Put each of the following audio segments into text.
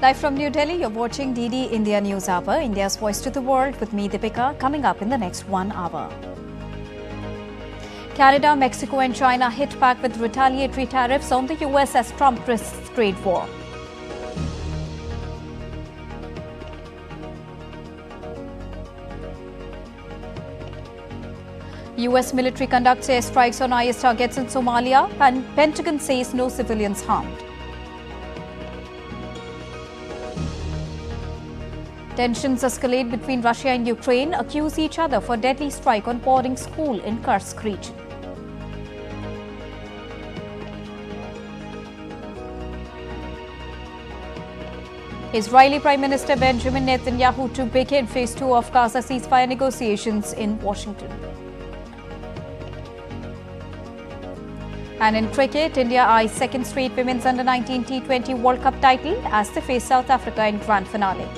Live from New Delhi, you're watching DD India News Hour, India's voice to the world with me, Deepika, coming up in the next 1 hour. Canada, Mexico and China hit back with retaliatory tariffs on the US as Trump risks trade war. US military conducts airstrikes on IS targets in Somalia, and Pentagon says no civilians harmed. Tensions escalate between Russia and Ukraine, accuse each other for deadly strike on boarding school in Kursk region. Israeli Prime Minister Benjamin Netanyahu to begin phase 2 of Gaza ceasefire negotiations in Washington. And in cricket, India eyes second straight women's under-19 T20 World Cup title as they face South Africa in grand finale.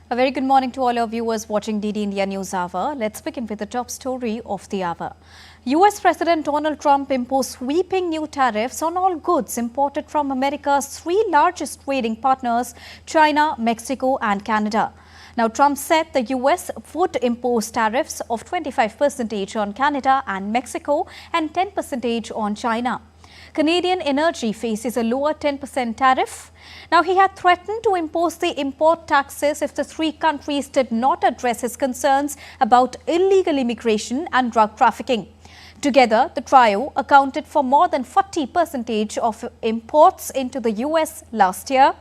A very good morning to all our viewers watching DD India News Hour. Let's begin with the top story of the hour. US President Donald Trump imposed sweeping new tariffs on all goods imported from America's three largest trading partners, China, Mexico and Canada. Now, Trump said the US would impose tariffs of 25% on Canada and Mexico and 10% on China. Canadian energy faces a lower 10% tariff. Now, he had threatened to impose the import taxes if the three countries did not address his concerns about illegal immigration and drug trafficking. Together, the trio accounted for more than 40% of imports into the US last year.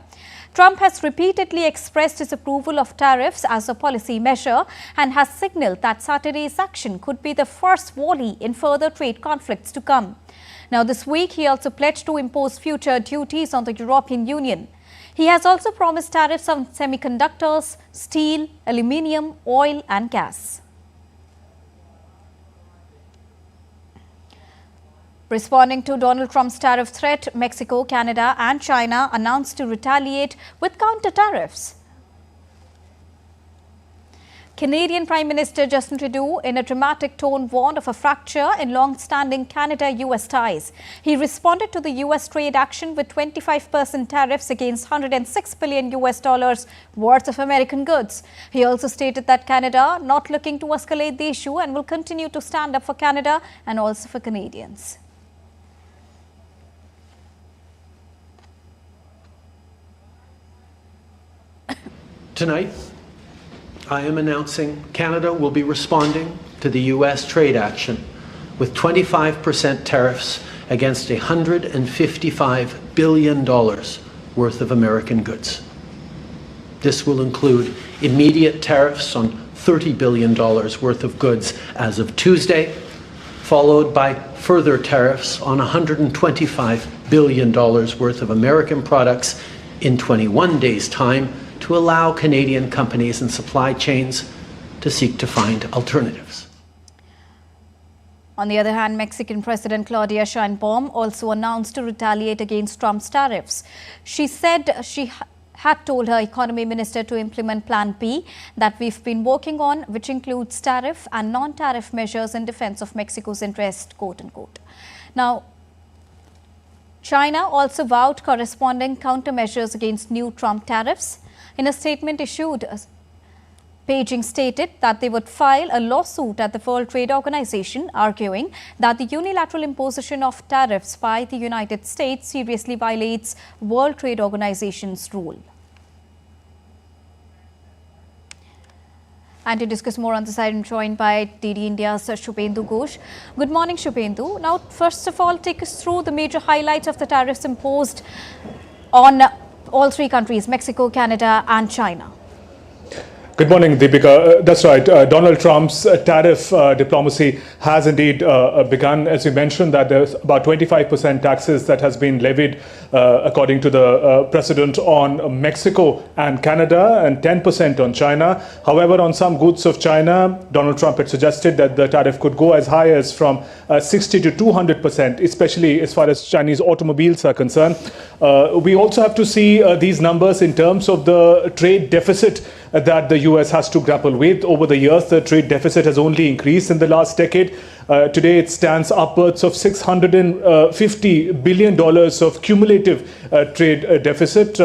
Trump has repeatedly expressed his approval of tariffs as a policy measure and has signaled that Saturday's action could be the first volley in further trade conflicts to come. Now, this week, he also pledged to impose future duties on the European Union. He has also promised tariffs on semiconductors, steel, aluminium, oil and gas. Responding to Donald Trump's tariff threat, Mexico, Canada and China announced to retaliate with counter tariffs. Canadian Prime Minister Justin Trudeau, in a dramatic tone, warned of a fracture in long-standing Canada-US ties. He responded to the US trade action with 25% tariffs against $106 billion worth of American goods. He also stated that Canada not looking to escalate the issue and will continue to stand up for Canada and also for Canadians. Tonight, I am announcing Canada will be responding to the US trade action with 25% tariffs against $155 billion worth of American goods. This will include immediate tariffs on $30 billion worth of goods as of Tuesday, followed by further tariffs on $125 billion worth of American products in 21 days' time, to allow Canadian companies and supply chains to seek to find alternatives. On the other hand, Mexican President Claudia Sheinbaum also announced to retaliate against Trump's tariffs. She said she had told her economy minister to implement Plan B that we've been working on, which includes tariff and non-tariff measures in defense of Mexico's interest, quote unquote. Now, China also vowed corresponding countermeasures against new Trump tariffs. In a statement issued, Beijing stated that they would file a lawsuit at the World Trade Organization, arguing that the unilateral imposition of tariffs by the United States seriously violates World Trade Organization's rule. And to discuss more on this, I am joined by DD India's Shubhendu Ghosh. Good morning, Shubhendu. Now, first of all, take us through the major highlights of the tariffs imposed on all three countries, Mexico, Canada and China. Good morning, Deepika. That's right. Donald Trump's tariff diplomacy has indeed begun. As you mentioned, that there's about 25% taxes that has been levied, according to the president, on Mexico and Canada, and 10% on China. However, on some goods of China, Donald Trump had suggested that the tariff could go as high as from 60 to 200%, especially as far as Chinese automobiles are concerned. We also have to see these numbers in terms of the trade deficit that the US has to grapple with. Over the years, the trade deficit has only increased in the last decade. Today, it stands upwards of $650 billion of cumulative trade deficit,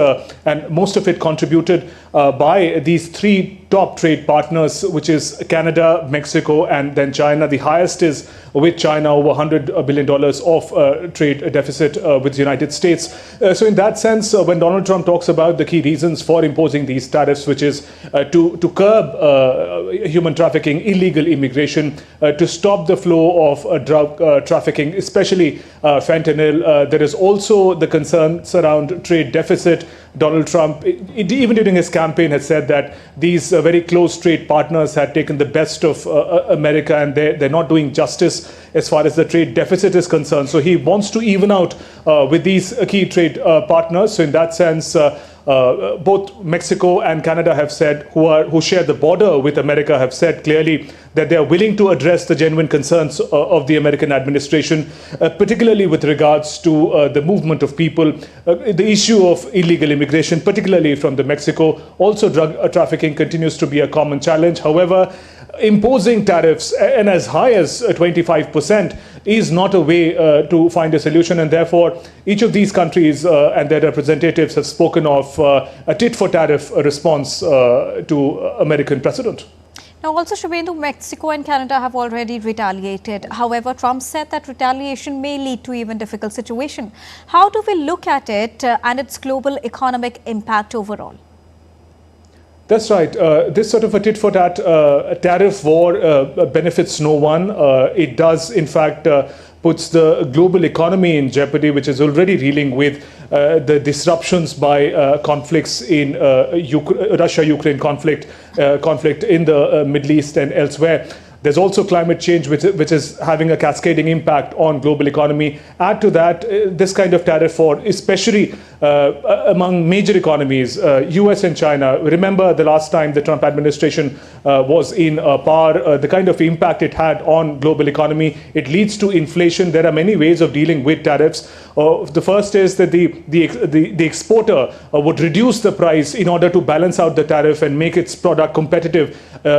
and most of it contributed by these three top trade partners, which is Canada, Mexico, and then China. The highest is with China, over $100 billion of trade deficit with the United States. So in that sense, when Donald Trump talks about the key reasons for imposing these tariffs, which is to curb human trafficking, illegal immigration, to stop the flow of drug trafficking, especially fentanyl, there is also the concerns around trade deficit. Donald Trump, even during his campaign, had said that these very close trade partners had taken the best of America, and they're not doing justice as far as the trade deficit is concerned. So he wants to even out with these key trade partners. So in that sense, both Mexico and Canada have said, who share the border with America, have said clearly that they are willing to address the genuine concerns of the American administration, particularly with regards to the movement of people, the issue of illegal immigration, particularly from the Mexico. Also, drug trafficking continues to be a common challenge. However, imposing tariffs and as high as 25% is not a way to find a solution, and therefore each of these countries and their representatives have spoken of a tit-for-tariff response to American precedent. Now, also, Shubhendu, Mexico and Canada have already retaliated. However, Trump said that retaliation may lead to even difficult situation. How do we look at it and its global economic impact overall? That's right. This sort of a tit-for-tat tariff war benefits no one. It does, in fact, puts the global economy in jeopardy, which is already reeling with the disruptions by conflicts in Russia-Ukraine conflict in the Middle East and elsewhere. There's also climate change, which is having a cascading impact on global economy. Add to that, this kind of tariff war, especially among major economies, US and China. Remember the last time the Trump administration was in power, the kind of impact it had on global economy. It leads to inflation. There are many ways of dealing with tariffs. The first is that the exporter would reduce the price in order to balance out the tariff and make its product competitive.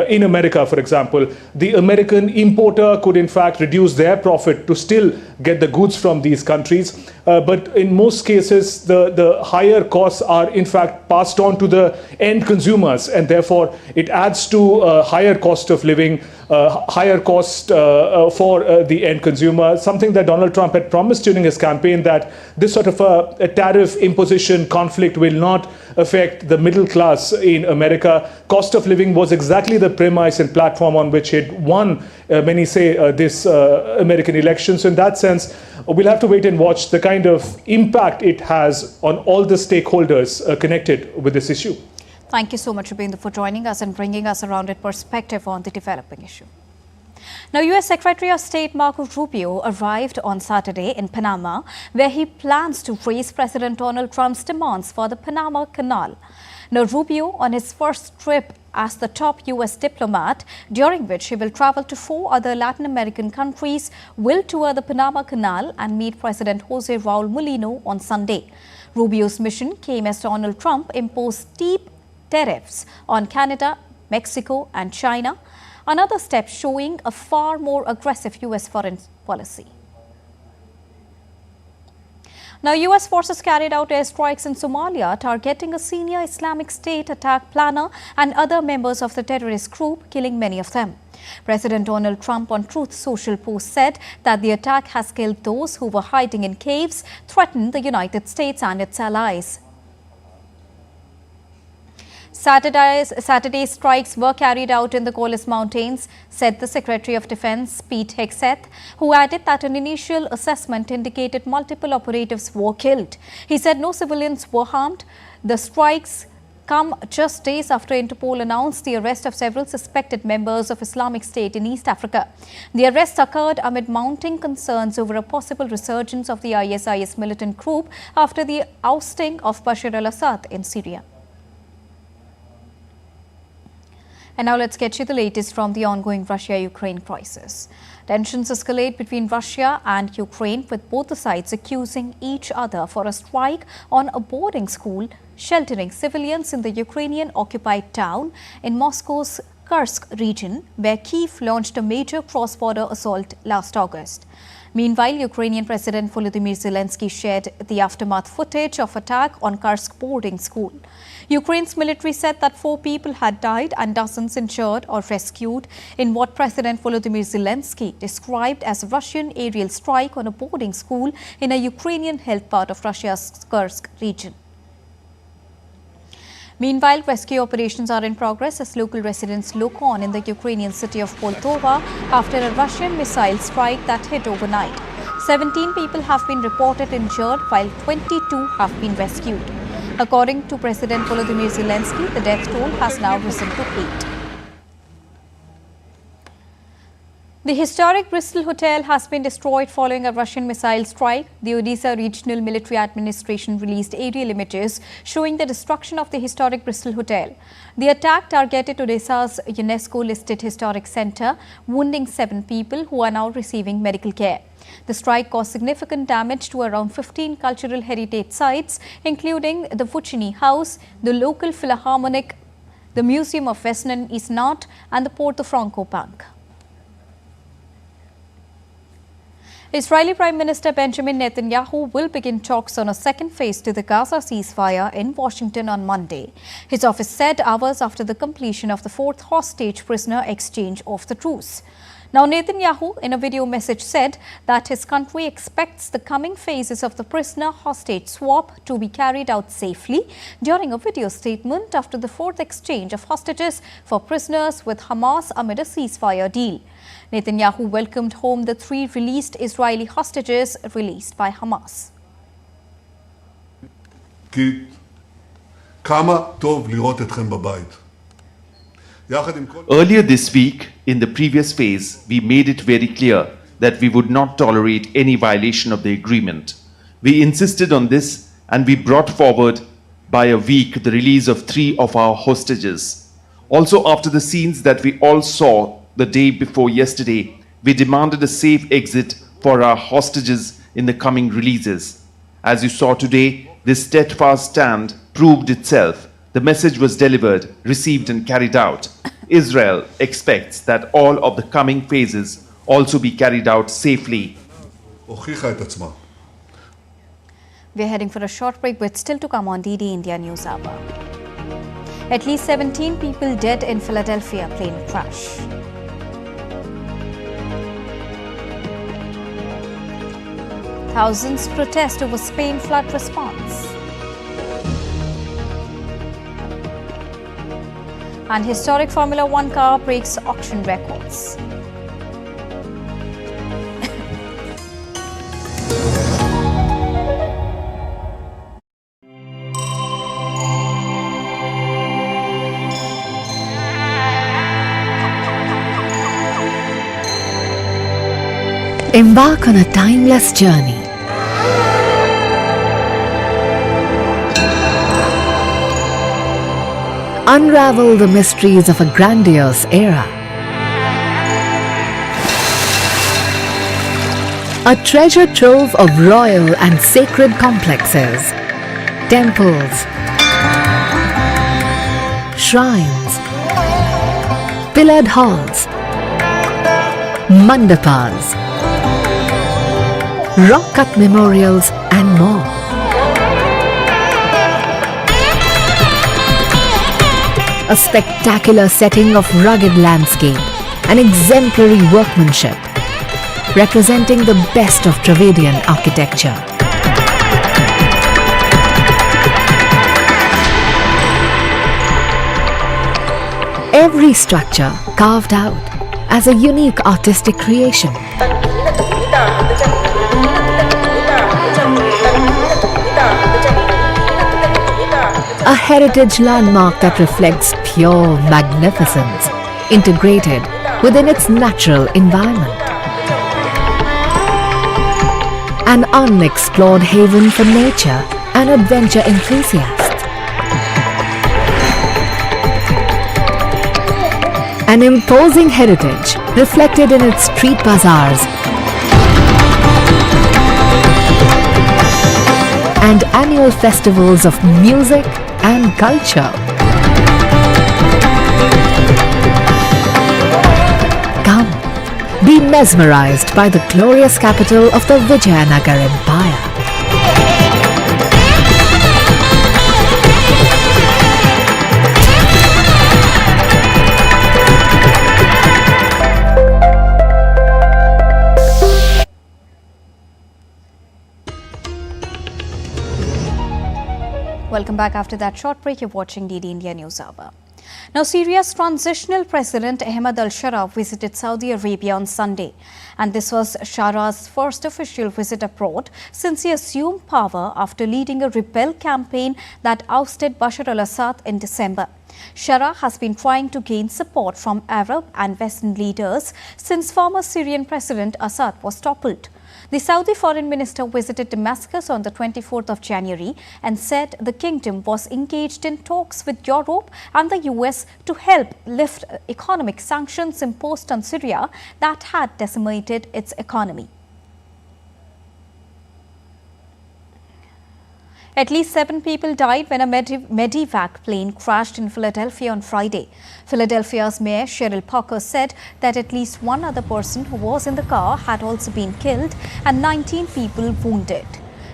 In America, for example, the American importer could in fact reduce their profit to still get the goods from these countries. But in most cases, the higher costs are in fact passed on to the end consumers, and therefore it adds to higher cost of living, higher cost for the end consumer, something that Donald Trump had promised during his campaign, that this sort of a tariff imposition conflict will not affect the middle class in America. Cost of living was exactly the premise and platform on which he'd won, many say, this American election. So in that sense, we'll have to wait and watch the kind of impact it has on all the stakeholders connected with this issue. Thank you so much, Shubhendu, for joining us and bringing us a rounded perspective on the developing issue. Now, U.S. Secretary of State Marco Rubio arrived on Saturday in Panama, where he plans to raise President Donald Trump's demands for the Panama Canal. Now, Rubio, on his first trip as the top U.S. diplomat, during which he will travel to 4 other Latin American countries, will tour the Panama Canal and meet President Jose Raul Mulino on Sunday. Rubio's mission came as Donald Trump imposed steep tariffs on Canada, Mexico and China, another step showing a far more aggressive U.S. foreign policy. Now, U.S. forces carried out airstrikes in Somalia, targeting a senior Islamic State attack planner and other members of the terrorist group, killing many of them. President Donald Trump on Truth social post said that the attack has killed those who were hiding in caves, threatened the United States and its allies. Saturday's strikes were carried out in the Golis Mountains, said the Secretary of Defense, Pete Hegseth, who added that an initial assessment indicated multiple operatives were killed. He said no civilians were harmed. The strikes come just days after Interpol announced the arrest of several suspected members of Islamic State in East Africa. The arrests occurred amid mounting concerns over a possible resurgence of the ISIS militant group after the ousting of Bashar al-Assad in Syria. And now let's get you the latest from the ongoing Russia-Ukraine crisis. Tensions escalate between Russia and Ukraine, with both the sides accusing each other for a strike on a boarding school sheltering civilians in the Ukrainian-occupied town in Moscow's Kursk region, where Kyiv launched a major cross-border assault last August. Meanwhile, Ukrainian President Volodymyr Zelensky shared the aftermath footage of attack on Kursk boarding school. Ukraine's military said that 4 people had died and dozens injured or rescued in what President Volodymyr Zelensky described as a Russian aerial strike on a boarding school in a Ukrainian-held part of Russia's Kursk region. Meanwhile, rescue operations are in progress as local residents look on in the Ukrainian city of Poltava after a Russian missile strike that hit overnight. 17 people have been reported injured while 22 have been rescued. According to President Volodymyr Zelensky, the death toll has now risen to 8. The historic Bristol Hotel has been destroyed following a Russian missile strike. The Odisha Regional Military Administration released aerial images showing the destruction of the historic Bristol Hotel. The attack targeted Odisha's UNESCO-listed historic centre, wounding 7 people who are now receiving medical care. The strike caused significant damage to around 15 cultural heritage sites, including the Fucini House, the local Philharmonic, the Museum of Western and Eastern Art, and the Porto Franco Bank. Israeli Prime Minister Benjamin Netanyahu will begin talks on a second phase to the Gaza ceasefire in Washington on Monday. His office said hours after the completion of the 4th hostage prisoner exchange of the truce. Now, Netanyahu, in a video message, said that his country expects the coming phases of the prisoner-hostage swap to be carried out safely. During a video statement after the 4th exchange of hostages for prisoners with Hamas amid a ceasefire deal, Netanyahu welcomed home the 3 released Israeli hostages released by Hamas. Earlier this week, in the previous phase, we made it very clear that we would not tolerate any violation of the agreement. We insisted on this and we brought forward by a week the release of 3 of our hostages. Also, after the scenes that we all saw the day before yesterday, we demanded a safe exit for our hostages in the coming releases. As you saw today, this steadfast stand proved itself. The message was delivered, received and carried out. Israel expects that all of the coming phases also be carried out safely. We are heading for a short break, but still to come on DD India News Hour. At least 17 people dead in Philadelphia plane crash. Thousands protest over Spain flood response. And historic Formula 1 car breaks auction records. Embark on a timeless journey. Unravel the mysteries of a grandiose era. A treasure trove of royal and sacred complexes, temples, shrines, pillared halls, mandapas, rock-cut memorials and more. A spectacular setting of rugged landscape and exemplary workmanship, representing the best of Dravidian architecture. Every structure carved out as a unique artistic creation. a heritage landmark that reflects pure magnificence, integrated within its natural environment. An unexplored haven for nature and adventure enthusiasts. An imposing heritage reflected in its street bazaars and annual festivals of music and culture. Come, be mesmerized by the glorious capital of the Vijayanagar Empire. Welcome back after that short break. You're watching DD India News Hour. Now, Syria's transitional president Ahmed al-Shara visited Saudi Arabia on Sunday. And this was Shara's first official visit abroad since he assumed power after leading a rebel campaign that ousted Bashar al-Assad in December. Shara has been trying to gain support from Arab and Western leaders since former Syrian President Assad was toppled. The Saudi foreign minister visited Damascus on the 24th of January and said the kingdom was engaged in talks with Europe and the US to help lift economic sanctions imposed on Syria that had decimated its economy. At least 7 people died when a Medivac plane crashed in Philadelphia on Friday. Philadelphia's Mayor Cheryl Parker said that at least one other person who was in the car had also been killed and 19 people wounded.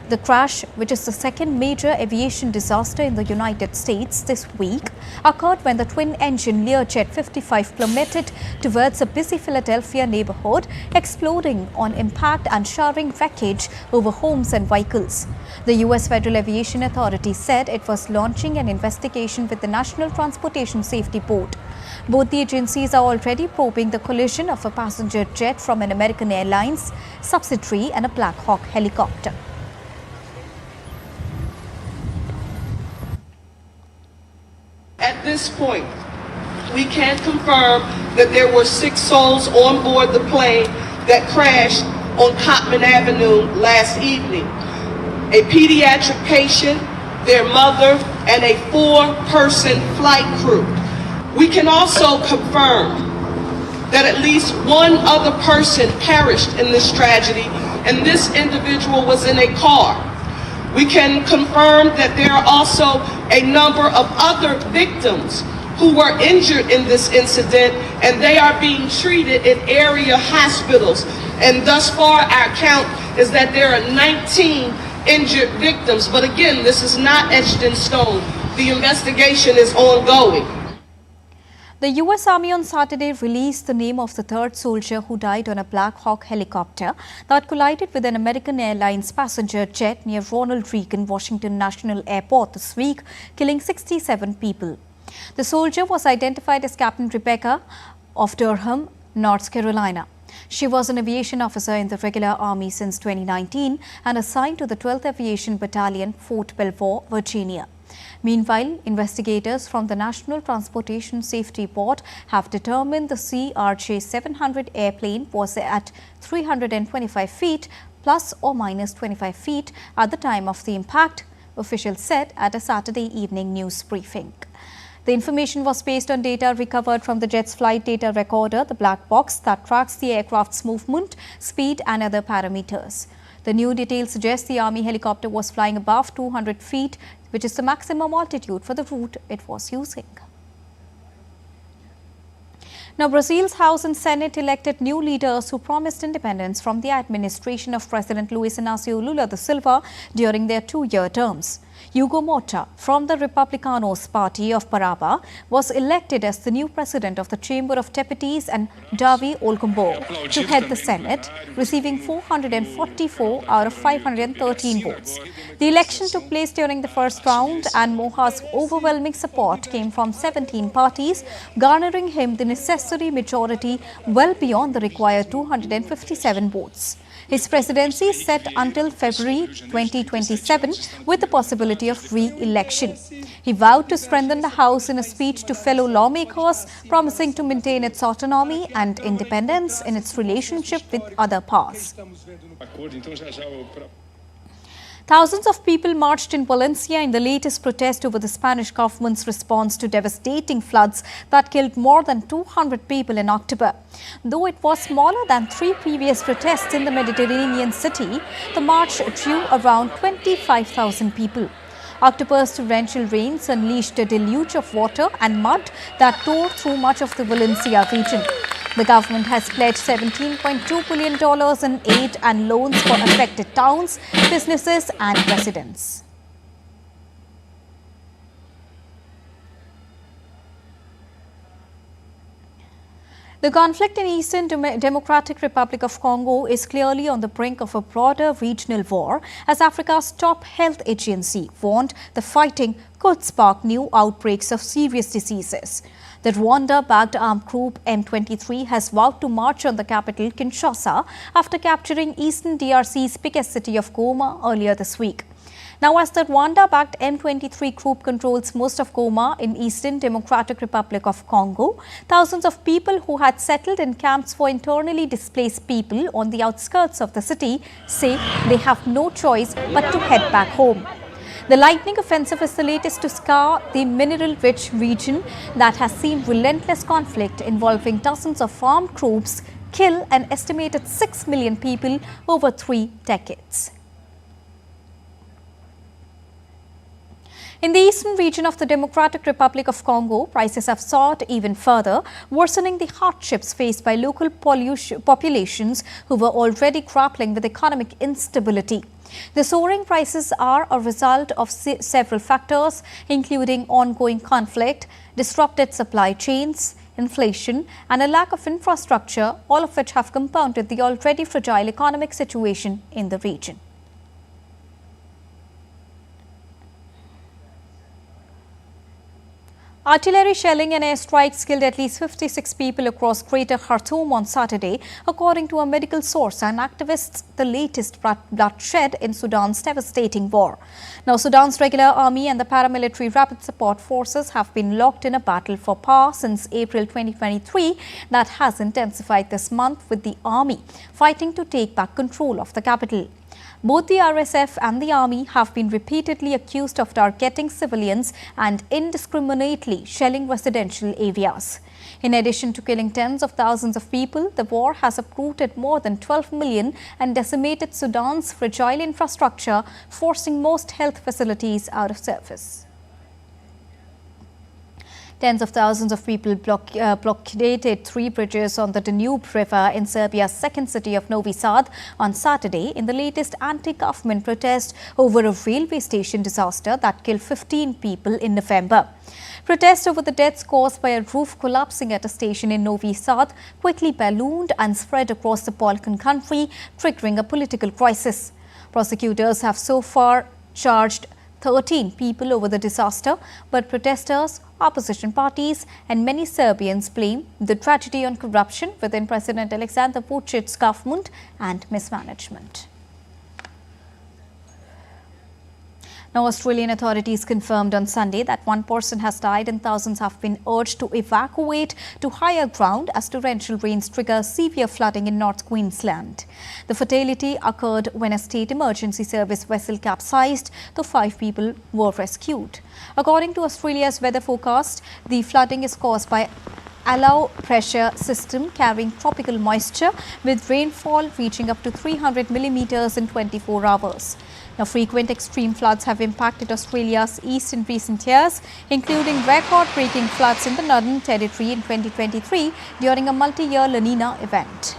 The crash, which is the second major aviation disaster in the United States this week, occurred when the twin-engine Learjet 55 plummeted towards a busy Philadelphia neighborhood, exploding on impact and showering wreckage over homes and vehicles. The U.S. Federal Aviation Authority said it was launching an investigation with the National Transportation Safety Board. Both the agencies are already probing the collision of a passenger jet from an American Airlines subsidiary and a Black Hawk helicopter. At this point, we can confirm that there were 6 souls on board the plane that crashed on Cottman Avenue last evening. A pediatric patient, their mother, and a 4-person flight crew. We can also confirm that at least one other person perished in this tragedy, and this individual was in a car. We can confirm that there are also a number of other victims who were injured in this incident, and they are being treated in area hospitals. And thus far, our count is that there are 19 injured victims. But again, this is not etched in stone. The investigation is ongoing. The U.S. Army on Saturday released the name of the 3rd soldier who died on a Black Hawk helicopter that collided with an American Airlines passenger jet near Ronald Reagan Washington National Airport this week, killing 67 people. The soldier was identified as Captain Rebecca of Durham, North Carolina. She was an aviation officer in the regular Army since 2019 and assigned to the 12th Aviation Battalion, Fort Belvoir, Virginia. Meanwhile, investigators from the National Transportation Safety Board have determined the CRJ-700 airplane was at 325 feet plus or minus 25 feet at the time of the impact, officials said at a Saturday evening news briefing. The information was based on data recovered from the jet's flight data recorder, the black box that tracks the aircraft's movement, speed and other parameters. The new details suggest the Army helicopter was flying above 200 feet, which is the maximum altitude for the route it was using. Now, Brazil's House and Senate elected new leaders who promised independence from the administration of President Luiz Inácio Lula da Silva during their 2-year terms. Hugo Mota from the Republicanos Party of Paraba was elected as the new president of the Chamber of Deputies and Davi Olcombo to head the Senate, receiving 444 out of 513 votes. The election took place during the first round and Moha's overwhelming support came from 17 parties, garnering him the necessary majority well beyond the required 257 votes. His presidency is set until February 2027 with the possibility of re-election. He vowed to strengthen the House in a speech to fellow lawmakers, promising to maintain its autonomy and independence in its relationship with other powers. Thousands of people marched in Valencia in the latest protest over the Spanish government's response to devastating floods that killed more than 200 people in October. Though it was smaller than 3 previous protests in the Mediterranean city, the march drew around 25,000 people. October's torrential rains unleashed a deluge of water and mud that tore through much of the Valencia region. The government has pledged $17.2 billion in aid and loans for affected towns, businesses and residents. The conflict in Eastern Democratic Republic of Congo is clearly on the brink of a broader regional war, as Africa's top health agency warned the fighting could spark new outbreaks of serious diseases. The Rwanda-backed armed group M23 has vowed to march on the capital, Kinshasa, after capturing eastern DRC's biggest city of Goma earlier this week. Now, as the Rwanda-backed M23 group controls most of Goma in Eastern Democratic Republic of Congo, thousands of people who had settled in camps for internally displaced people on the outskirts of the city say they have no choice but to head back home. The lightning offensive is the latest to scar the mineral-rich region that has seen relentless conflict involving dozens of armed groups kill an estimated 6 million people over 3 decades. In the eastern region of the Democratic Republic of Congo, prices have soared even further, worsening the hardships faced by local populations who were already grappling with economic instability. The soaring prices are a result of several factors, including ongoing conflict, disrupted supply chains, inflation, and a lack of infrastructure, all of which have compounded the already fragile economic situation in the region. Artillery shelling and airstrikes killed at least 56 people across Greater Khartoum on Saturday, according to a medical source and activists, the latest bloodshed in Sudan's devastating war. Now, Sudan's regular army and the paramilitary rapid support forces have been locked in a battle for power since April 2023 that has intensified this month, with the army fighting to take back control of the capital. Both the RSF and the army have been repeatedly accused of targeting civilians and indiscriminately shelling residential areas. In addition to killing tens of thousands of people, the war has uprooted more than 12 million and decimated Sudan's fragile infrastructure, forcing most health facilities out of service. Tens of thousands of people blockaded 3 bridges on the Danube River in Serbia's second city of Novi Sad on Saturday in the latest anti-government protest over a railway station disaster that killed 15 people in November. Protests over the deaths caused by a roof collapsing at a station in Novi Sad quickly ballooned and spread across the Balkan country, triggering a political crisis. Prosecutors have so far charged 13 people over the disaster, but protesters, opposition parties and many Serbians blame the tragedy on corruption within President Alexander Vucic's government and mismanagement. Now, Australian authorities confirmed on Sunday that 1 person has died and thousands have been urged to evacuate to higher ground as torrential rains trigger severe flooding in North Queensland. The fatality occurred when a state emergency service vessel capsized, though 5 people were rescued. According to Australia's weather forecast, the flooding is caused by a low pressure system carrying tropical moisture, with rainfall reaching up to 300 millimeters in 24 hours. Now, frequent extreme floods have impacted Australia's east in recent years, including record-breaking floods in the Northern Territory in 2023 during a multi-year La Nina event.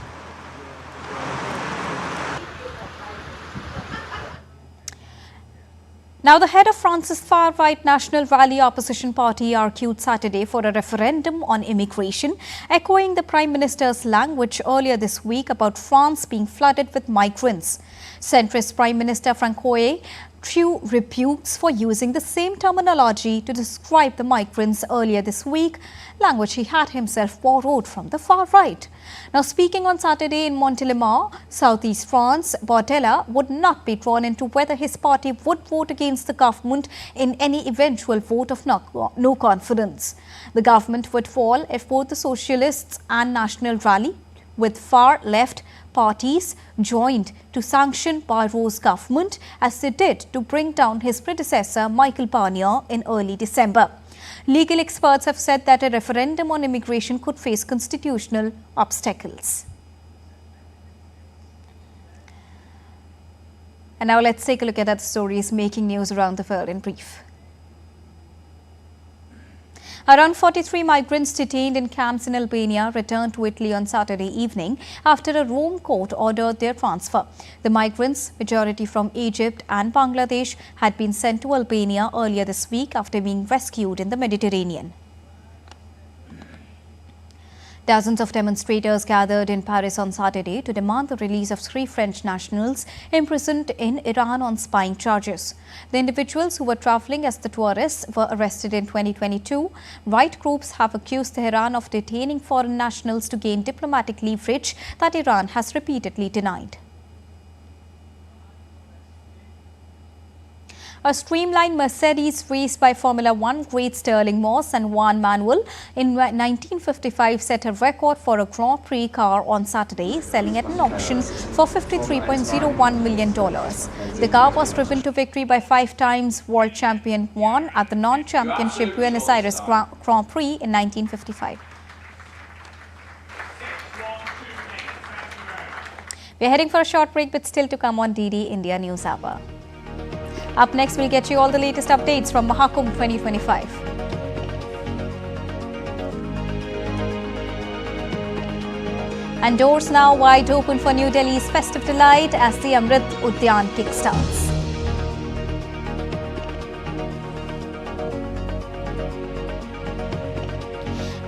Now, the head of France's far-right National Rally opposition party argued Saturday for a referendum on immigration, echoing the Prime Minister's language earlier this week about France being flooded with migrants. Centrist Prime Minister Francois Truce rebukes for using the same terminology to describe the migrants earlier this week, language he had himself borrowed from the far right. Now, speaking on Saturday in Montélimar, southeast France, Bardella would not be drawn into whether his party would vote against the government in any eventual vote of no confidence. The government would fall if both the Socialists and National Rally, with far left parties, joined to sanction Barrot's government as they did to bring down his predecessor Michel Barnier in early December. Legal experts have said that a referendum on immigration could face constitutional obstacles. And now let's take a look at other stories making news around the world in brief. Around 43 migrants detained in camps in Albania returned to Italy on Saturday evening after a Rome court ordered their transfer. The migrants, majority from Egypt and Bangladesh, had been sent to Albania earlier this week after being rescued in the Mediterranean. Dozens of demonstrators gathered in Paris on Saturday to demand the release of 3 French nationals imprisoned in Iran on spying charges. The individuals who were travelling as the tourists were arrested in 2022. Right groups have accused Tehran of detaining foreign nationals to gain diplomatic leverage that Iran has repeatedly denied. A streamlined Mercedes raced by Formula One great Sterling Moss and Juan Manuel in 1955 set a record for a Grand Prix car on Saturday, selling at an auction for $53.01 million. The car was driven to victory by 5 times world champion Juan at the non-championship Buenos Aires Grand Prix in 1955. We're heading for a short break, but still to come on DD India News Hour. Up next, we'll get you all the latest updates from Maha Kumbh 2025. And doors now wide open for New Delhi's festive delight as the Amrit Udyan kickstarts.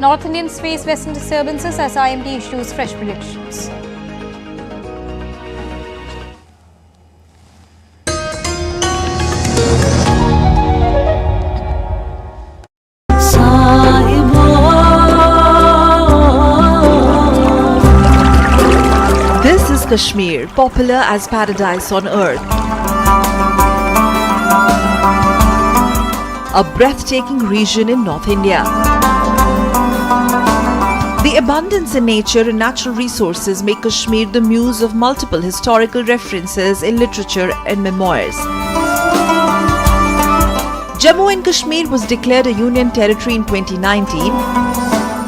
North Indians face western disturbances as IMD issues fresh predictions. Kashmir, popular as paradise on earth. A breathtaking region in North India. The abundance in nature and natural resources make Kashmir the muse of multiple historical references in literature and memoirs. Jammu and Kashmir was declared a union territory in 2019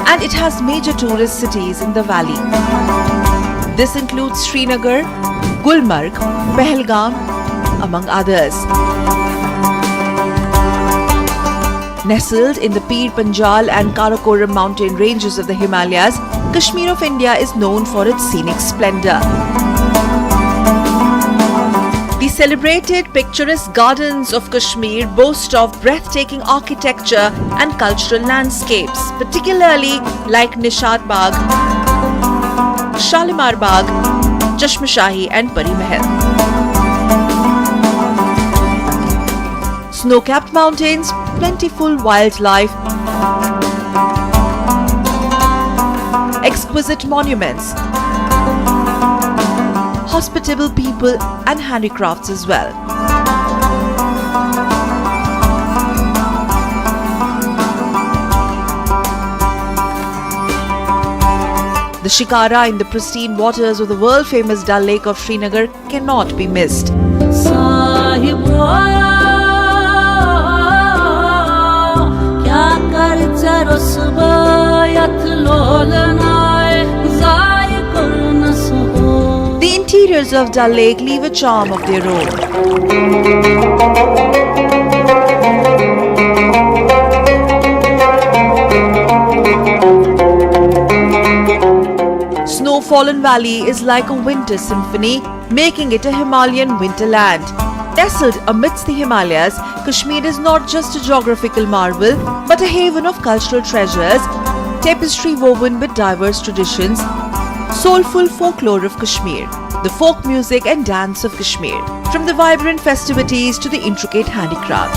and it has major tourist cities in the valley. This includes Srinagar, Gulmarg, Pahalgam, among others. Nestled in the Pir Panjal and Karakoram mountain ranges of the Himalayas, Kashmir of India is known for its scenic splendor. The celebrated picturesque gardens of Kashmir boast of breathtaking architecture and cultural landscapes, particularly like Nishat Bagh, Shalimar Bagh, Chashma Shahi and Pari Mahal. Snow-capped mountains, plentiful wildlife, exquisite monuments, hospitable people and handicrafts as well. The shikara in the pristine waters of the world-famous Dal Lake of Srinagar cannot be missed. The interiors of Dal Lake leave a charm of their own. Snow-fallen valley is like a winter symphony, making it a Himalayan winterland. Nestled amidst the Himalayas, Kashmir is not just a geographical marvel, but a haven of cultural treasures, tapestry woven with diverse traditions, soulful folklore of Kashmir, the folk music and dance of Kashmir, from the vibrant festivities to the intricate handicraft.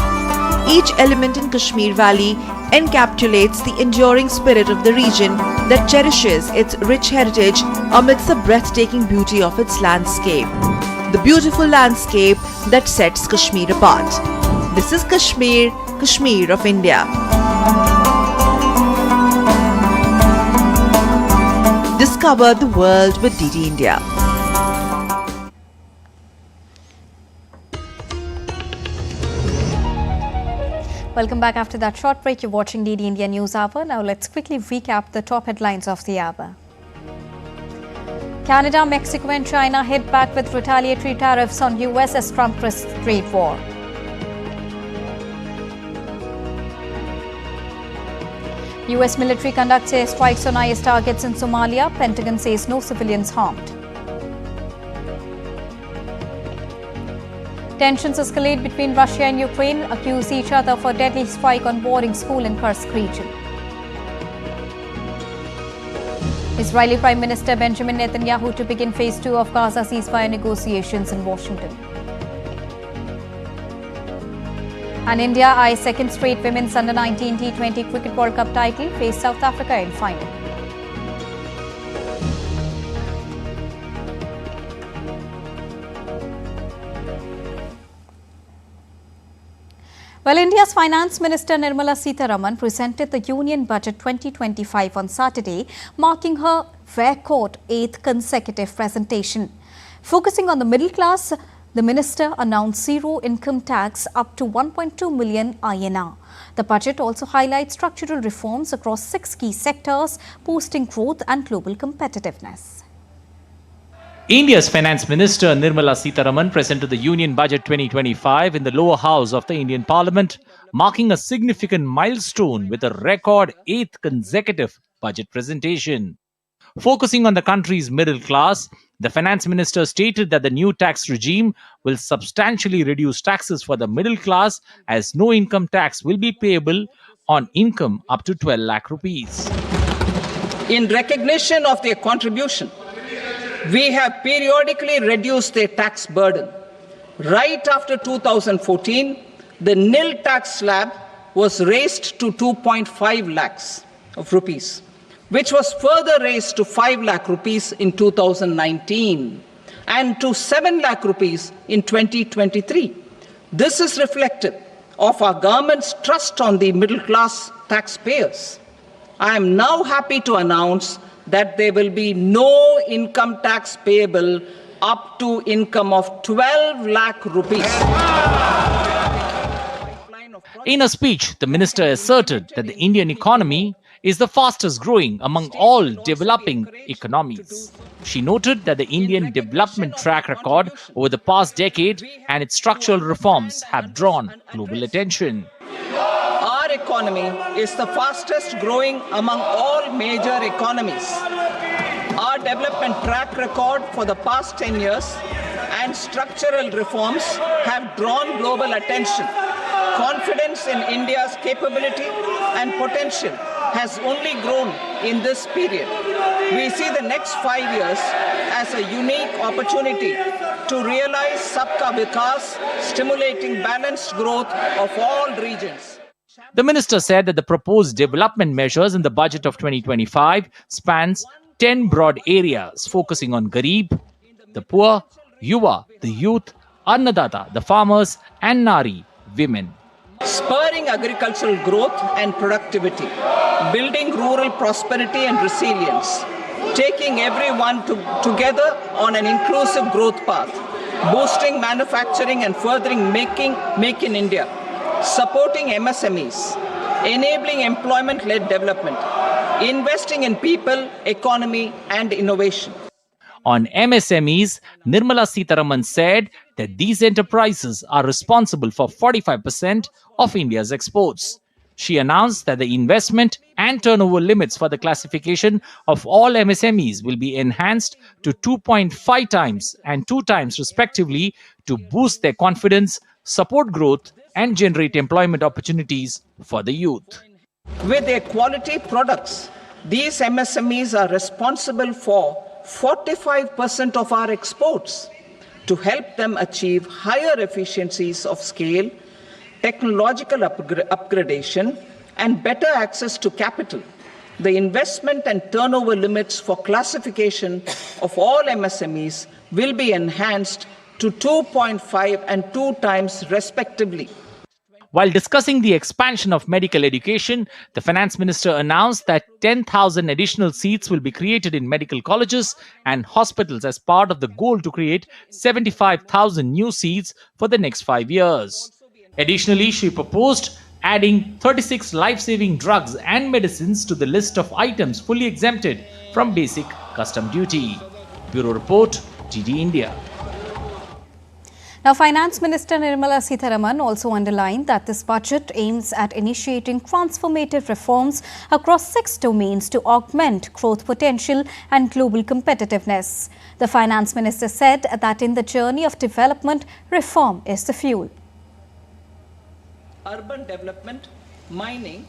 Each element in Kashmir Valley encapsulates the enduring spirit of the region that cherishes its rich heritage amidst the breathtaking beauty of its landscape. The beautiful landscape that sets Kashmir apart. This is Kashmir, Kashmir of India. Discover the world with DD India. Welcome back after that short break. You're watching DD India News Hour. Now let's quickly recap the top headlines of the hour. Canada, Mexico and China hit back with retaliatory tariffs on US as Trump risks trade war. US military conducts air strikes on IS targets in Somalia. Pentagon says no civilians harmed. Tensions escalate between Russia and Ukraine, accuse each other for deadly strike on boarding school in Kursk region. Israeli Prime Minister Benjamin Netanyahu to begin phase 2 of Gaza ceasefire negotiations in Washington. And India eyes second straight women's under-19 T20 Cricket World Cup title, face South Africa in final. Well, India's Finance Minister Nirmala Sitharaman presented the Union Budget 2025 on Saturday, marking her record 8th consecutive presentation. Focusing on the middle class, the minister announced zero income tax up to 1.2 million INR. The budget also highlights structural reforms across 6 key sectors, boosting growth and global competitiveness. India's Finance Minister Nirmala Sitharaman presented the Union Budget 2025 in the lower house of the Indian Parliament, marking a significant milestone with a record 8th consecutive budget presentation. Focusing on the country's middle class, the Finance Minister stated that the new tax regime will substantially reduce taxes for the middle class as no income tax will be payable on income up to 12 lakh rupees. In recognition of their contribution, we have periodically reduced their tax burden. Right after 2014, the nil tax slab was raised to 2.5 lakhs of rupees, which was further raised to 5 lakh rupees in 2019 and to 7 lakh rupees in 2023. This is reflective of our government's trust on the middle class taxpayers. I am now happy to announce that there will be no income tax payable up to income of 12 lakh rupees. In a speech, the minister asserted that the Indian economy is the fastest growing among all developing economies. She noted that the Indian development track record over the past decade and its structural reforms have drawn global attention. Our economy is the fastest growing among all major economies. Our development track record for the past 10 years and structural reforms have drawn global attention. Confidence in India's capability and potential has only grown in this period. We see the next 5 years as a unique opportunity to realize Sabka Vikas, stimulating balanced growth of all regions. The minister said that the proposed development measures in the budget of 2025 spans 10 broad areas focusing on Garib, the poor, Yuva, the youth, Annadata, the farmers, and Nari, women. Spurring agricultural growth and productivity, building rural prosperity and resilience, taking everyone together on an inclusive growth path, boosting manufacturing and furthering Make in India, supporting MSMEs, enabling employment-led development, investing in people, economy, and innovation. On MSMEs, Nirmala Sitharaman said that these enterprises are responsible for 45% of India's exports. She announced that the investment and turnover limits for the classification of all MSMEs will be enhanced to 2.5 times and 2 times respectively to boost their confidence, support growth, and generate employment opportunities for the youth. With their quality products, these MSMEs are responsible for 45% of our exports. to help them achieve higher efficiencies of scale, technological upgradation, and better access to capital. The investment and turnover limits for classification of all MSMEs will be enhanced to 2.5 and 2 times respectively. While discussing the expansion of medical education, the finance minister announced that 10,000 additional seats will be created in medical colleges and hospitals as part of the goal to create 75,000 new seats for the next 5 years. Additionally, she proposed adding 36 life-saving drugs and medicines to the list of items fully exempted from basic custom duty. Bureau Report, DD India. Now, Finance Minister Nirmala Sitharaman also underlined that this budget aims at initiating transformative reforms across 6 domains to augment growth potential and global competitiveness. The Finance Minister said that in the journey of development, reform is the fuel. Urban development, mining.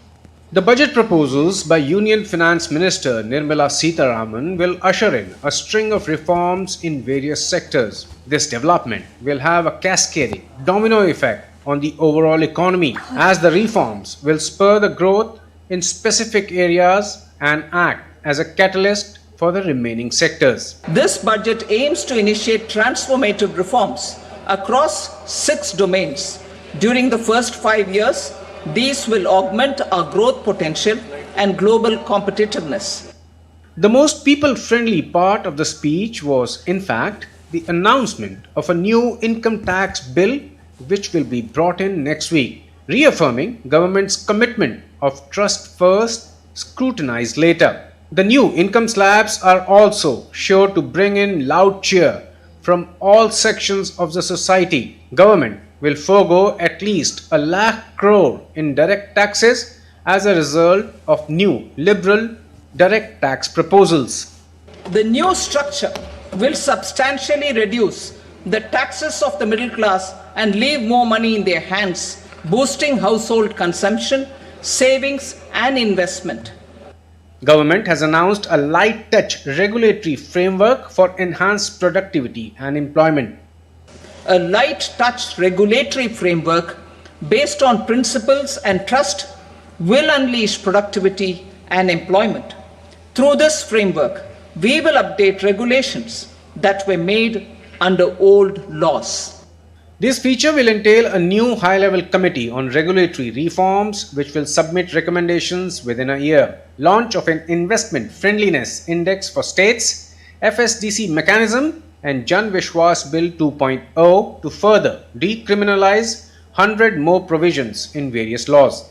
The budget proposals by Union Finance Minister Nirmala Sitharaman will usher in a string of reforms in various sectors. This development will have a cascading domino effect on the overall economy, as the reforms will spur the growth in specific areas and act as a catalyst for the remaining sectors. This budget aims to initiate transformative reforms across 6 domains. During the first 5 years, these will augment our growth potential and global competitiveness. The most people-friendly part of the speech was, in fact, the announcement of a new income tax bill which will be brought in next week, reaffirming government's commitment of trust first, scrutinize later. The new income slabs are also sure to bring in loud cheer from all sections of the society. Government will forego at least 1 lakh crore in direct taxes as a result of new liberal direct tax proposals. The new structure will substantially reduce the taxes of the middle class and leave more money in their hands, boosting household consumption, savings and investment. Government has announced a light touch regulatory framework for enhanced productivity and employment. A light touch regulatory framework based on principles and trust will unleash productivity and employment. Through this framework, we will update regulations that were made under old laws. This feature will entail a new high-level committee on regulatory reforms which will submit recommendations within a year, launch of an investment friendliness index for states, FSDC mechanism and Jan Vishwas Bill 2.0 to further decriminalize 100 more provisions in various laws.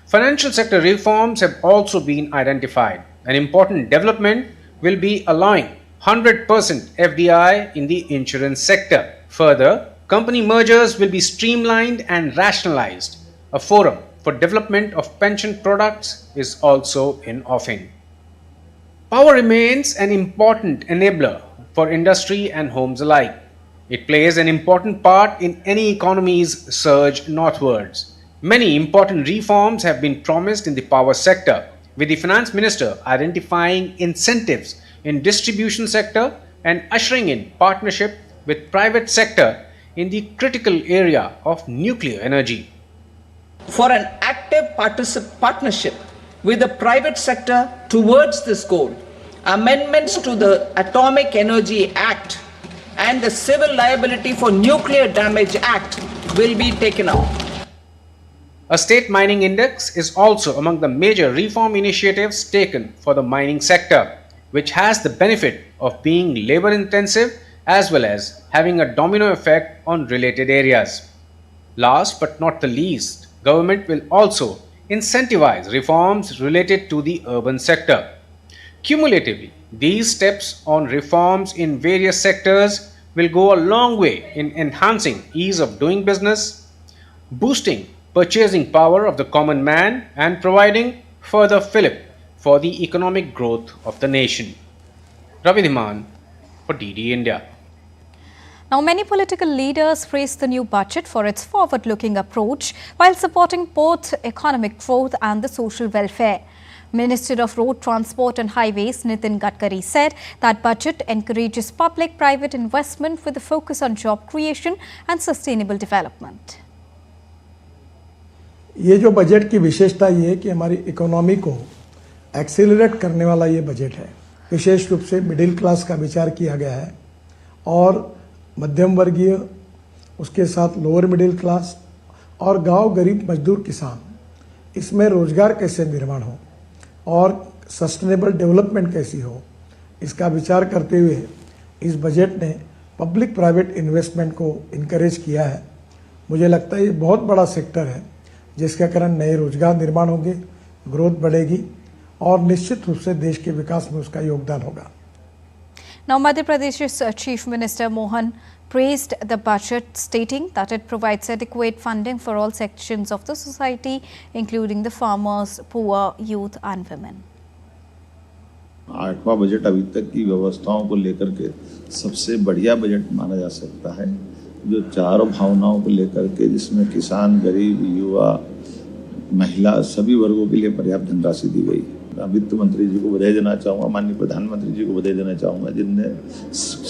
Financial sector reforms have also been identified. An important development will be allowing 100% FDI in the insurance sector. Further, company mergers will be streamlined and rationalized. A forum for development of pension products is also in offing. Power remains an important enabler for industry and homes alike. It plays an important part in any economy's surge northwards. Many important reforms have been promised in the power sector, with the finance minister identifying incentives in distribution sector and ushering in partnership with private sector in the critical area of nuclear energy. For an active partnership with the private sector towards this goal, amendments to the Atomic Energy Act and the Civil Liability for Nuclear Damage Act will be taken up. A state mining index is also among the major reform initiatives taken for the mining sector, which has the benefit of being labor intensive as well as having a domino effect on related areas. Last but not the least, government will also incentivize reforms related to the urban sector. Cumulatively, these steps on reforms in various sectors will go a long way in enhancing ease of doing business, boosting purchasing power of the common man, and providing further fillip for the economic growth of the nation. Ravi Dhiman for DD India. Now, many political leaders praise the new budget for its forward-looking approach while supporting both economic growth and the social welfare. Minister of Road Transport and Highways Nitin Gadkari said that budget encourages public-private investment with a focus on job creation and sustainable development. ये जो budget की विशेषता ये है कि हमारी economy को accelerate करने वाला ये बजट है। विशेष रूप से मिडिल क्लास का विचार किया गया है और मध्यम वर्गीय, उसके साथ लोअर मिडिल क्लास और गांव गरीब मजदूर किसान, इसमें रोजगार कैसे निर्माण हो और सस्टेनेबल डेवलपमेंट कैसी हो, इसका विचार करते हुए इस बजट ने पब्लिक प्राइवेट इन्वेस्टमेंट को इनकरेज किया है। मुझे लगता है ये बहुत बड़ा सेक्टर है जिसके कारण नए रोजगार निर्माण होंगे, ग्रोथ बढ़ेगी और निश्चित रूप से देश के विकास में उसका योगदान होगा। Now, Madhya Pradesh's Chief Minister Mohan praised the budget, stating that it provides adequate funding for all sections of the society, including the farmers, poor, youth and women. 8वां बजट अभी तक की व्यवस्थाओं को लेकर के सबसे बढ़िया बजट माना जा सकता है, जो चारों भावनाओं को लेकर के, जिसमें किसान, गरीब, युवा, महिला सभी वर्गों के लिए पर्याप्त धनराशि दी गई। वित्त मंत्री जी को बधाई देना चाहूँगा, माननीय प्रधानमंत्री जी को बधाई देना चाहूँगा, जिनने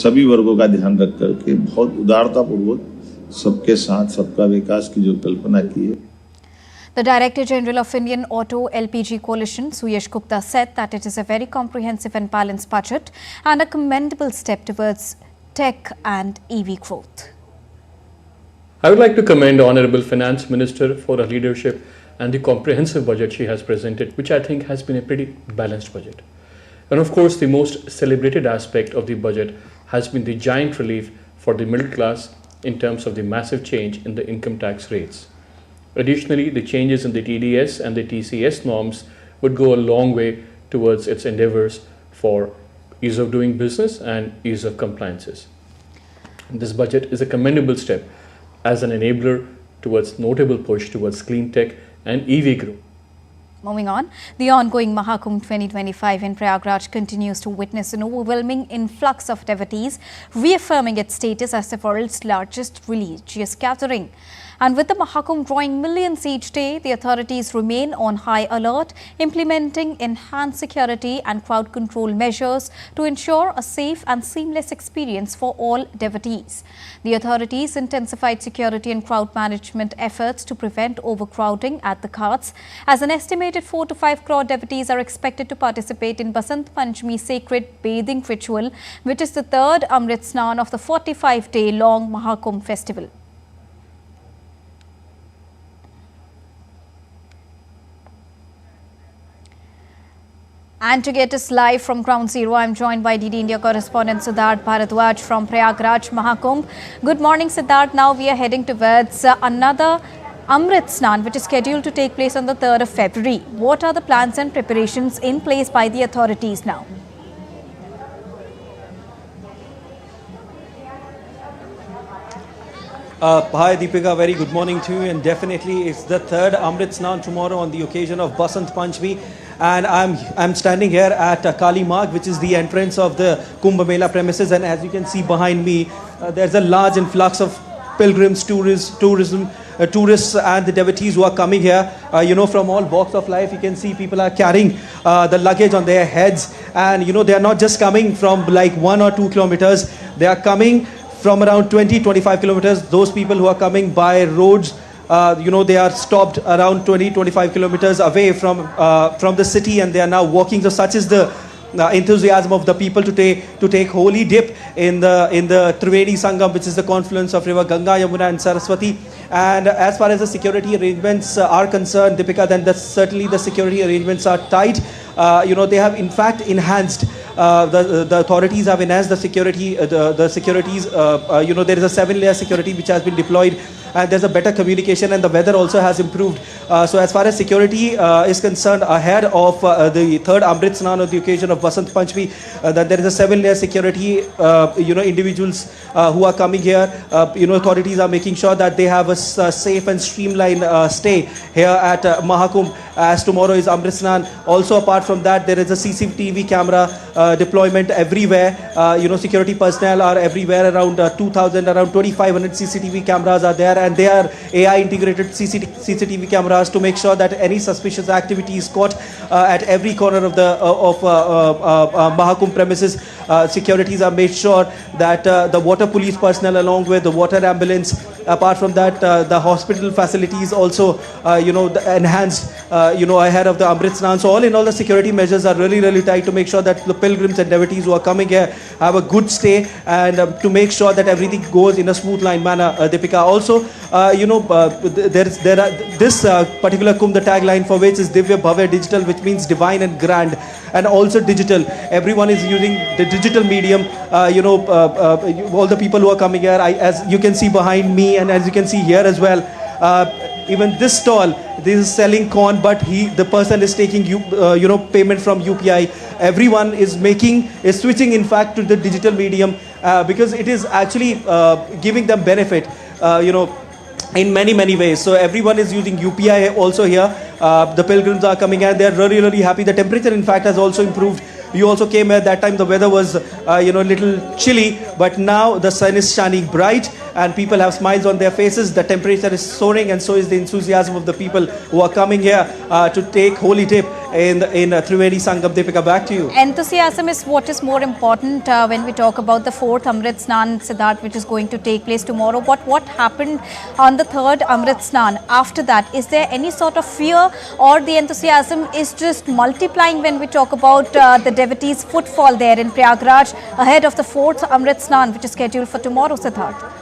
सभी वर्गों का ध्यान रख करके बहुत उदारतापूर्वक सबके साथ सबका विकास की जो कल्पना की है। The Director General of Indian Auto LPG Coalition, Suyash Gupta, said that it is a very comprehensive and balanced budget and a commendable step towards tech and EV growth. I would like to commend Honorable Finance Minister for her leadership and the comprehensive budget she has presented, which I think has been a pretty balanced budget. And of course, the most celebrated aspect of the budget has been the giant relief for the middle class in terms of the massive change in the income tax rates. Additionally, the changes in the TDS and the TCS norms would go a long way towards its endeavors for ease of doing business and ease of compliances. This budget is a commendable step as an enabler towards notable push towards clean tech and EV growth. Moving on, the ongoing Maha Kumbh 2025 in Prayagraj continues to witness an overwhelming influx of devotees, reaffirming its status as the world's largest religious gathering. And with the Maha Kumbh drawing millions each day, the authorities remain on high alert, implementing enhanced security and crowd control measures to ensure a safe and seamless experience for all devotees. The authorities intensified security and crowd management efforts to prevent overcrowding at the ghats, as an estimated 4 to 5 crore devotees are expected to participate in Basant Panchami sacred bathing ritual, which is the third Amrit Snan of the 45-day-long Maha Kumbh festival. And to get us live from Ground Zero, I am joined by DD India correspondent Siddharth Bharadwaj from Prayagraj Maha Kumbh. Good morning, Siddharth. Now we are heading towards another Amrit Snan, which is scheduled to take place on the 3rd of February. What are the plans and preparations in place by the authorities now? Hi Deepika, very good morning to you, and definitely it's the third Amrit Snan tomorrow on the occasion of Basant Panchami, and I'm standing here at Kali Marg, which is the entrance of the Kumbh Mela premises, and as you can see behind me, there's a large influx of pilgrims, tourists and the devotees who are coming here, from all walks of life. You can see people are carrying the luggage on their heads, and they are not just coming from like 1 or 2 kilometers, they are coming from around 20-25 kilometers. Those people who are coming by roads, they are stopped around 20-25 kilometers away from the city, and they are now walking. So such is the enthusiasm of the people to take holy dip in the Triveni Sangam, which is the confluence of river Ganga, Yamuna and Saraswati. And as far as the security arrangements are concerned, Deepika, then certainly the security arrangements are tight. They have in fact enhanced. The authorities have enhanced the security. There is a 7-layer security which has been deployed, and there's a better communication, and the weather also has improved. So as far as security is concerned, ahead of the third Amrit Snan on the occasion of Basant Panchami, that there is a 7-layer security. Individuals who are coming here, authorities are making sure that they have a safe and streamlined stay here at Maha Kumbh, as tomorrow is Amrit Snan. Also, apart from that, there is a CCTV camera deployment everywhere. Security personnel are everywhere. Around 2,000, around 2,500 CCTV cameras are there, and they are AI integrated CCTV cameras to make sure that any suspicious activity is caught at every corner of the Maha Kumbh premises. Securities are made sure that the water police personnel along with the water ambulance, apart from that the hospital facilities also enhanced ahead of the Amrit Snan. So all in all, the security measures are really tight to make sure that the pilgrims and devotees who are coming here have a good stay, and to make sure that everything goes in a smooth line manner. Deepika, also this particular Kumbh, the tagline for which is Divya Bhavya Digital, which means divine and grand, and also digital. Everyone is using the digital medium. All the people who are coming here, as you can see behind me and as you can see here as well, even this stall, this is selling corn, but the person is taking payment from UPI. Everyone is switching in fact to the digital medium because it is actually giving them benefit in many ways. So everyone is using UPI also here. The pilgrims are coming and they are really happy. The temperature in fact has also improved. You also came at that time, the weather was little chilly, but now the sun is shining bright and people have smiles on their faces. The temperature is soaring, and so is the enthusiasm of the people who are coming here to take holy dip in Triveni Sangam. Deepika, back to you. Enthusiasm is what is more important when we talk about the 4th Amrit Snan, Siddharth, which is going to take place tomorrow. But what happened on the 3rd Amrit Snan? After that, is there any sort of fear, or the enthusiasm is just multiplying when we talk about the devotees' footfall there in Prayagraj ahead of the 4th Amrit Snan, which is scheduled for tomorrow, Siddharth?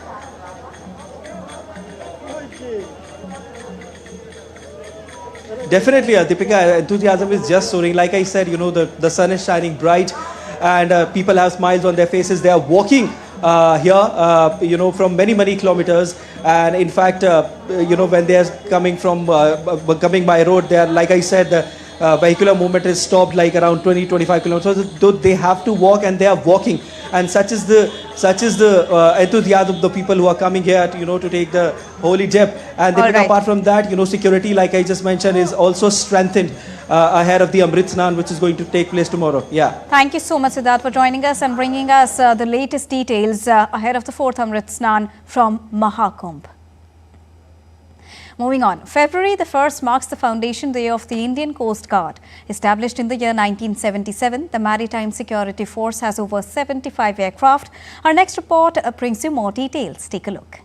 Definitely, Deepika, enthusiasm is just soaring. Like I said, the sun is shining bright and people have smiles on their faces. They are walking here, from many kilometers. And in fact, when they are coming by road, they are, like I said, the vehicular movement is stopped like around 20-25 kilometers. So they have to walk, and they are walking. And such is the enthusiasm of the people who are coming here to take the holy dip. And then apart from that, security, like I just mentioned, is also strengthened ahead of the Amrit Snan, which is going to take place tomorrow. Yeah. Thank you so much, Siddharth, for joining us and bringing us the latest details ahead of the 4th Amrit Snan from Maha Kumbh. Moving on, February the 1st marks the foundation day of the Indian Coast Guard. Established in the year 1977, the Maritime Security Force has over 75 aircraft. Our next report brings you more details. Take a look.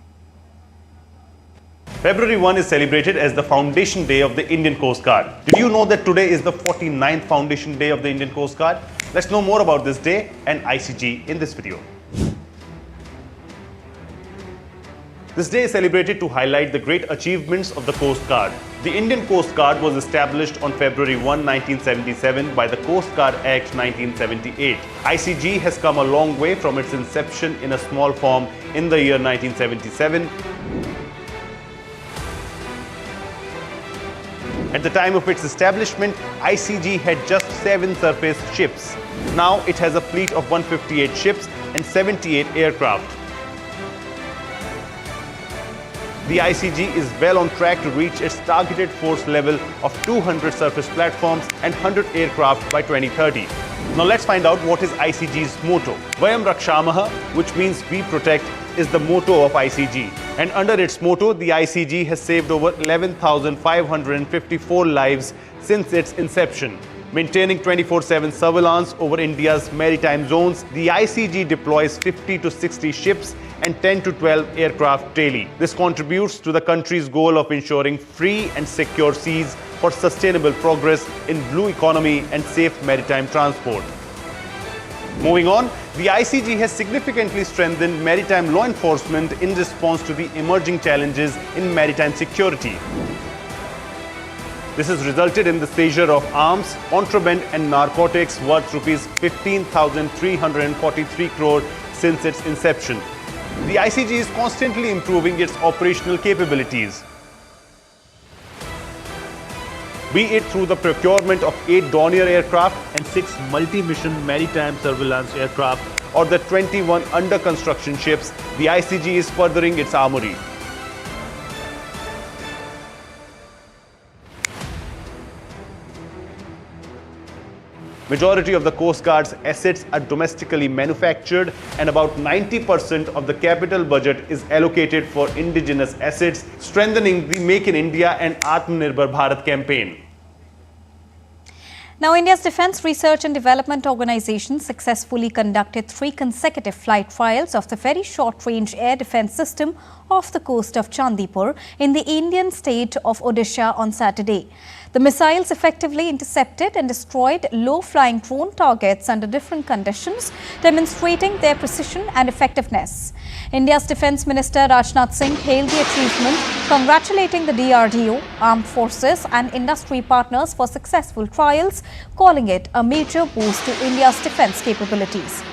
February 1 is celebrated as the Foundation Day of the Indian Coast Guard. Did you know that today is the 49th Foundation Day of the Indian Coast Guard? Let's know more about this day and ICG in this video. This day is celebrated to highlight the great achievements of the Coast Guard. The Indian Coast Guard was established on February 1, 1977 by the Coast Guard Act 1978. ICG has come a long way from its inception in a small form in the year 1977. At the time of its establishment, ICG had just 7 surface ships. Now it has a fleet of 158 ships and 78 aircraft. The ICG is well on track to reach its targeted force level of 200 surface platforms and 100 aircraft by 2030. Now let's find out what is ICG's motto. Vayam Rakshamaha, which means we protect, is the motto of ICG. And under its motto, the ICG has saved over 11,554 lives since its inception. Maintaining 24/7 surveillance over India's maritime zones, the ICG deploys 50 to 60 ships and 10 to 12 aircraft daily. This contributes to the country's goal of ensuring free and secure seas for sustainable progress in blue economy and safe maritime transport. Moving on, the ICG has significantly strengthened maritime law enforcement in response to the emerging challenges in maritime security. This has resulted in the seizure of arms, contraband and narcotics worth rupees 15,343 crore since its inception. The ICG is constantly improving its operational capabilities, be it through the procurement of 8 Dornier aircraft and 6 multi-mission maritime surveillance aircraft or the 21 under construction ships. The ICG is furthering its armory. Majority of the Coast Guard's assets are domestically manufactured, and about 90% of the capital budget is allocated for indigenous assets, strengthening the Make in India and Atmanirbhar Bharat campaign. Now, India's Defence Research and Development Organisation successfully conducted 3 consecutive flight trials of the very short-range air defence system off the coast of Chandipur in the Indian state of Odisha on Saturday. The missiles effectively intercepted and destroyed low-flying drone targets under different conditions, demonstrating their precision and effectiveness. India's Defence Minister Rajnath Singh hailed the achievement, congratulating the DRDO, armed forces and industry partners for successful trials, calling it a major boost to India's defence capabilities.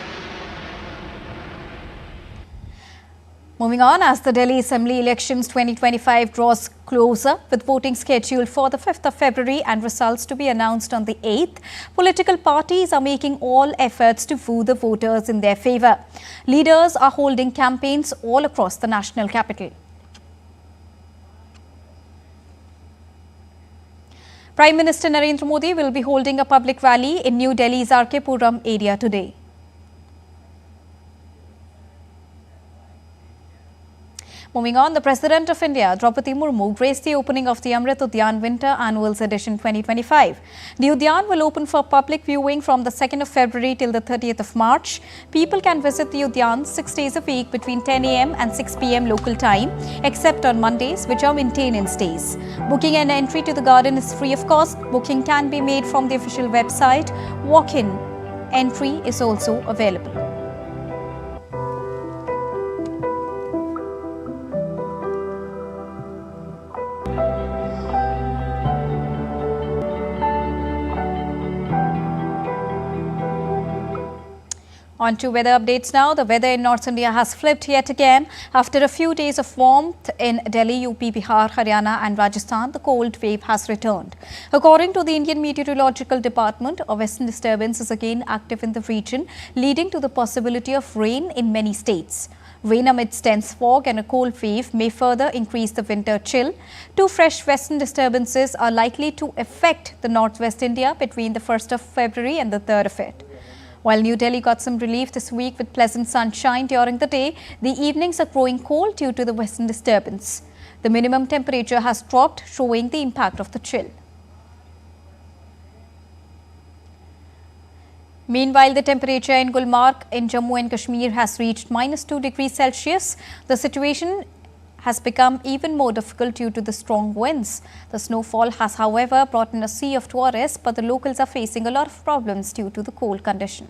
Moving on, as the Delhi Assembly Elections 2025 draws closer, with voting scheduled for the 5th of February and results to be announced on the 8th, political parties are making all efforts to woo the voters in their favour. Leaders are holding campaigns all across the national capital. Prime Minister Narendra Modi will be holding a public rally in New Delhi's R.K. Puram area today. Moving on, the President of India, Draupadi Murmu, graced the opening of the Amrit Udyan Winter Annuals Edition 2025. The Udyan will open for public viewing from the 2nd of February till the 30th of March. People can visit the Udyan 6 days a week between 10 a.m. and 6 p.m. local time, except on Mondays, which are maintenance days. Booking and entry to the garden is free of cost. Booking can be made from the official website. Walk-in entry is also available. On to weather updates now. The weather in North India has flipped yet again. After a few days of warmth in Delhi, UP, Bihar, Haryana and Rajasthan, the cold wave has returned. According to the Indian Meteorological Department, a western disturbance is again active in the region, leading to the possibility of rain in many states. Rain amidst dense fog and a cold wave may further increase the winter chill. 2 fresh western disturbances are likely to affect the northwest India between the 1st of February and the 3rd of it. While New Delhi got some relief this week with pleasant sunshine during the day, the evenings are growing cold due to the western disturbance. The minimum temperature has dropped, showing the impact of the chill. Meanwhile, the temperature in Gulmarg in Jammu and Kashmir has reached -2 degrees Celsius. The situation has become even more difficult due to the strong winds. The snowfall has, however, brought in a sea of tourists, but the locals are facing a lot of problems due to the cold condition.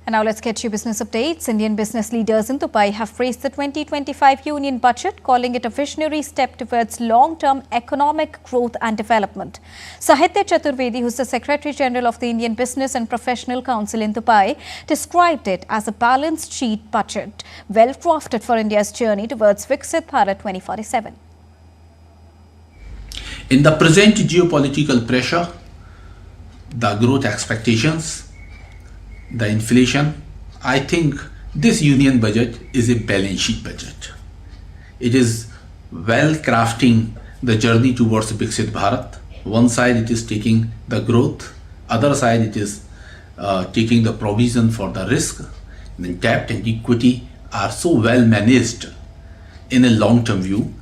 And now let's get you business updates. Indian business leaders in Dubai have praised the 2025 Union Budget, calling it a visionary step towards long-term economic growth and development. Sahitya Chaturvedi, who's the Secretary General of the Indian Business and Professional Council in Dubai, described it as a balanced sheet budget, well crafted for India's journey towards Viksit Bharat 2047. In the present geopolitical pressure, the growth expectations, the inflation, I think this union budget is a balance sheet budget. It is well crafting the journey towards Viksit Bharat. One side it is taking the growth, other side it is taking the provision for the risk. The debt and equity are so well managed in a long-term view,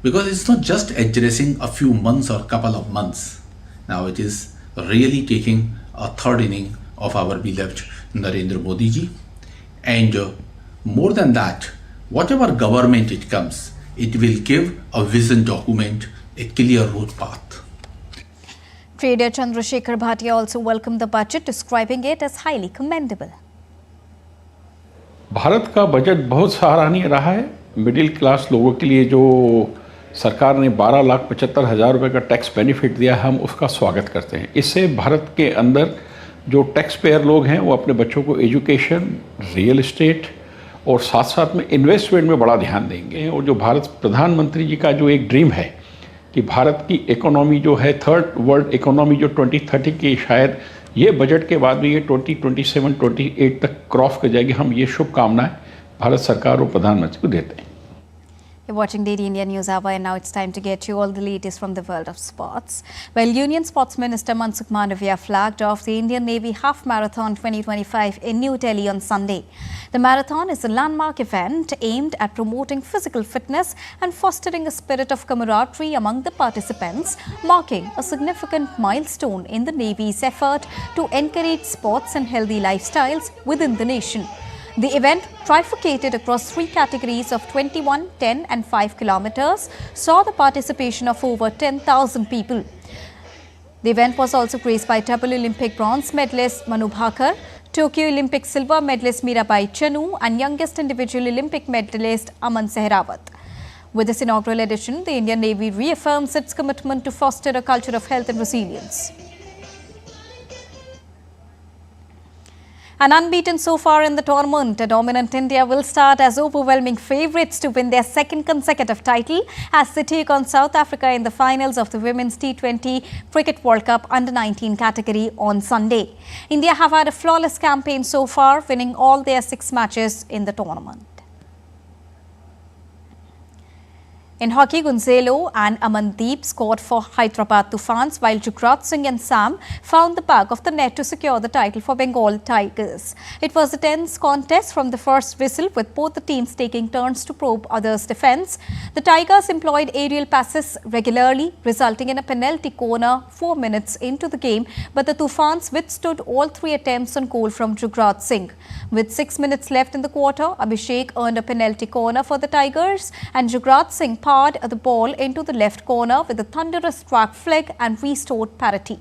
because it's not just addressing a few months or couple of months. Now it is really taking a third inning of our beloved Narendra Modi ji, and more than that, whatever government it comes, it will give a vision document, a clear road path. Trader Chandrasekhar Bhatia also welcomed the budget, describing it as highly commendable. Bharat का budget बहुत सराहनीय रहा है। Middle class लोगों के लिए जो सरकार ने 12,75,000 रुपये का टैक्स बेनिफिट दिया, हम उसका स्वागत करते हैं। इससे भारत के अंदर जो टैक्स पेयर लोग हैं वो अपने बच्चों को एजुकेशन, रियल एस्टेट और साथ साथ में इन्वेस्टमेंट में बड़ा ध्यान देंगे। और जो भारत प्रधानमंत्री जी का जो एक ड्रीम है कि भारत की इकोनॉमी जो है थर्ड वर्ल्ड इकोनॉमी जो 2030 की, शायद ये बजट के बाद भी ये 2027-28 तक क्रॉस कर जाएगी। हम ये शुभकामनाएं भारत सरकार और प्रधानमंत्री को देते हैं। You're watching DD India News Hour, and now it's time to get you all the latest from the world of sports. Well, Union Sports Minister Mansukh Mandavia flagged off the Indian Navy Half Marathon 2025 in New Delhi on Sunday. The marathon is a landmark event aimed at promoting physical fitness and fostering a spirit of camaraderie among the participants, marking a significant milestone in the Navy's effort to encourage sports and healthy lifestyles within the nation. The event, trifurcated across 3 categories of 21, 10 and 5 kilometers, saw the participation of over 10,000 people. The event was also graced by double Olympic bronze medalist Manu Bhaker, Tokyo Olympic silver medalist Mirabai Chanu and youngest individual Olympic medalist Aman Sehrawat. With this inaugural edition, the Indian Navy reaffirms its commitment to foster a culture of health and resilience. And unbeaten so far in the tournament, a dominant India will start as overwhelming favourites to win their second consecutive title as they take on South Africa in the finals of the Women's T20 Cricket World Cup Under-19 category on Sunday. India have had a flawless campaign so far, winning all their 6 matches in the tournament. In hockey, Gonzalo and Amandeep scored for Hyderabad Tufans, while Jugraj Singh and Sam found the back of the net to secure the title for Bengal Tigers. It was a tense contest from the first whistle, with both the teams taking turns to probe others' defence. The Tigers employed aerial passes regularly, resulting in a penalty corner 4 minutes into the game, but the Tufans withstood all 3 attempts on goal from Jugraj Singh. With 6 minutes left in the quarter, Abhishek earned a penalty corner for the Tigers, and Jugraj Singh powered the ball into the left corner with a thunderous track flick and restored parity.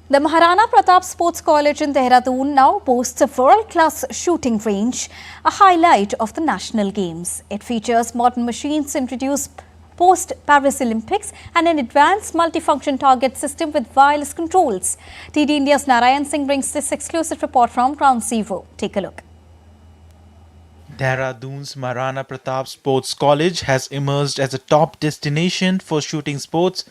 The Maharana Pratap Sports College in Dehradun now boasts a world-class shooting range, a highlight of the National Games. It features modern machines introduced post-Paris Olympics and an advanced multifunction target system with wireless controls. TD India's Narayan Singh brings this exclusive report from Ground Zero. Take a look. Dehradun's Maharana Pratap Sports College has emerged as a top destination for shooting sports.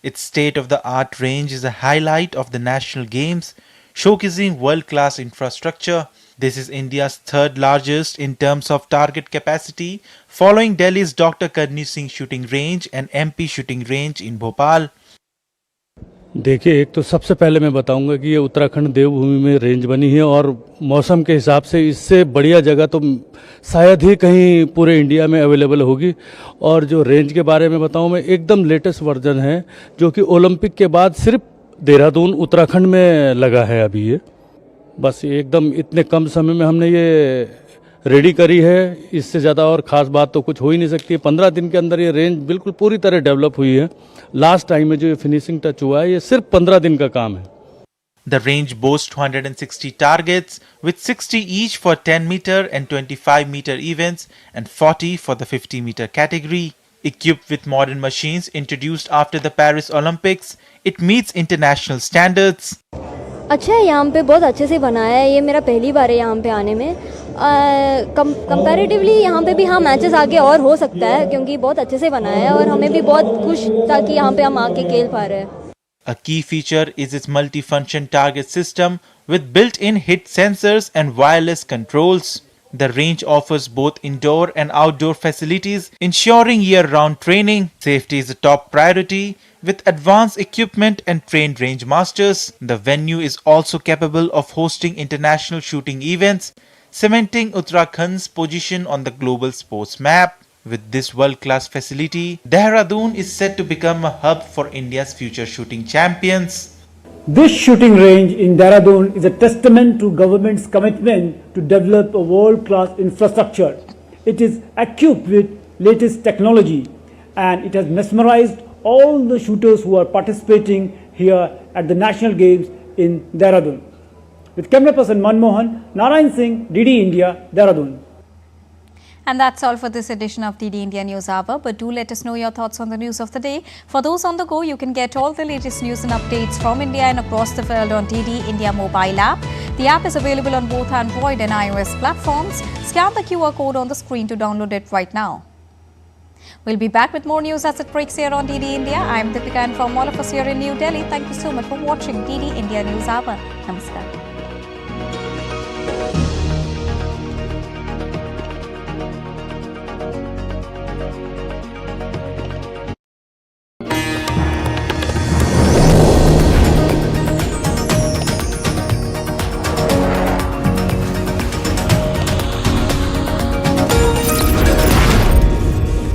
Its state-of-the-art range is a highlight of the National Games, showcasing world-class infrastructure. This is India's 3rd largest in terms of target capacity, following Delhi's Dr. Karni Singh shooting range and MP shooting range in Bhopal. देखिए, एक तो सबसे पहले मैं बताऊंगा कि ये उत्तराखंड देवभूमि में रेंज बनी है और मौसम के हिसाब से इससे बढ़िया जगह तो शायद ही कहीं पूरे इंडिया में अवेलेबल होगी। और जो रेंज के बारे में बताऊं, मैं एकदम लेटेस्ट वर्जन है जो कि ओलंपिक के बाद सिर्फ देहरादून उत्तराखंड में लगा है अभी ये। बस एकदम इतने कम समय में हमने ये रेडी करी है, इससे ज़्यादा और ख़ास बात तो कुछ हो ही नहीं सकती है। 15 दिन के अंदर ये रेंज बिल्कुल पूरी तरह डेवलप हुई है। लास्ट टाइम में जो ये फिनिशिंग टच हुआ है, ये सिर्फ 15 दिन का काम है। The range boasts 260 targets, with 60 each for 10-meter and 25-meter events and 40 for the 50-meter category. Equipped with modern machines introduced after the Paris Olympics, it meets international standards. अच्छा है, यहाँ पे बहुत अच्छे से बनाया है। ये मेरा पहली बार है यहाँ पे आने में। कंपैरेटिवली यहाँ पे भी हाँ मैचेस आगे और हो सकता है, क्योंकि बहुत अच्छे से बनाया है और हमें भी बहुत खुश था कि यहाँ पे हम आके खेल पा रहे हैं। A key feature is its multifunction target system with built-in hit sensors and wireless controls. The range offers both indoor and outdoor facilities, ensuring year-round training. Safety is a top priority, with advanced equipment and trained range masters. The venue is also capable of hosting international shooting events, cementing Uttarakhand's position on the global sports map. With this world-class facility, Dehradun is set to become a hub for India's future shooting champions. This shooting range in Dehradun is a testament to government's commitment to develop a world-class infrastructure. It is equipped with latest technology and it has mesmerized all the shooters who are participating here at the National Games in Dehradun. With camera person Manmohan, Narayan Singh, DD India, Dehradun. And that's all for this edition of DD India News Hour. But do let us know your thoughts on the news of the day. For those on the go, you can get all the latest news and updates from India and across the world on DD India mobile app. The app is available on both Android and iOS platforms. Scan the QR code on the screen to download it right now. We'll be back with more news as it breaks here on DD India. I'm Deepika, and from all of us here in New Delhi, thank you so much for watching DD India News Hour. Namaskar.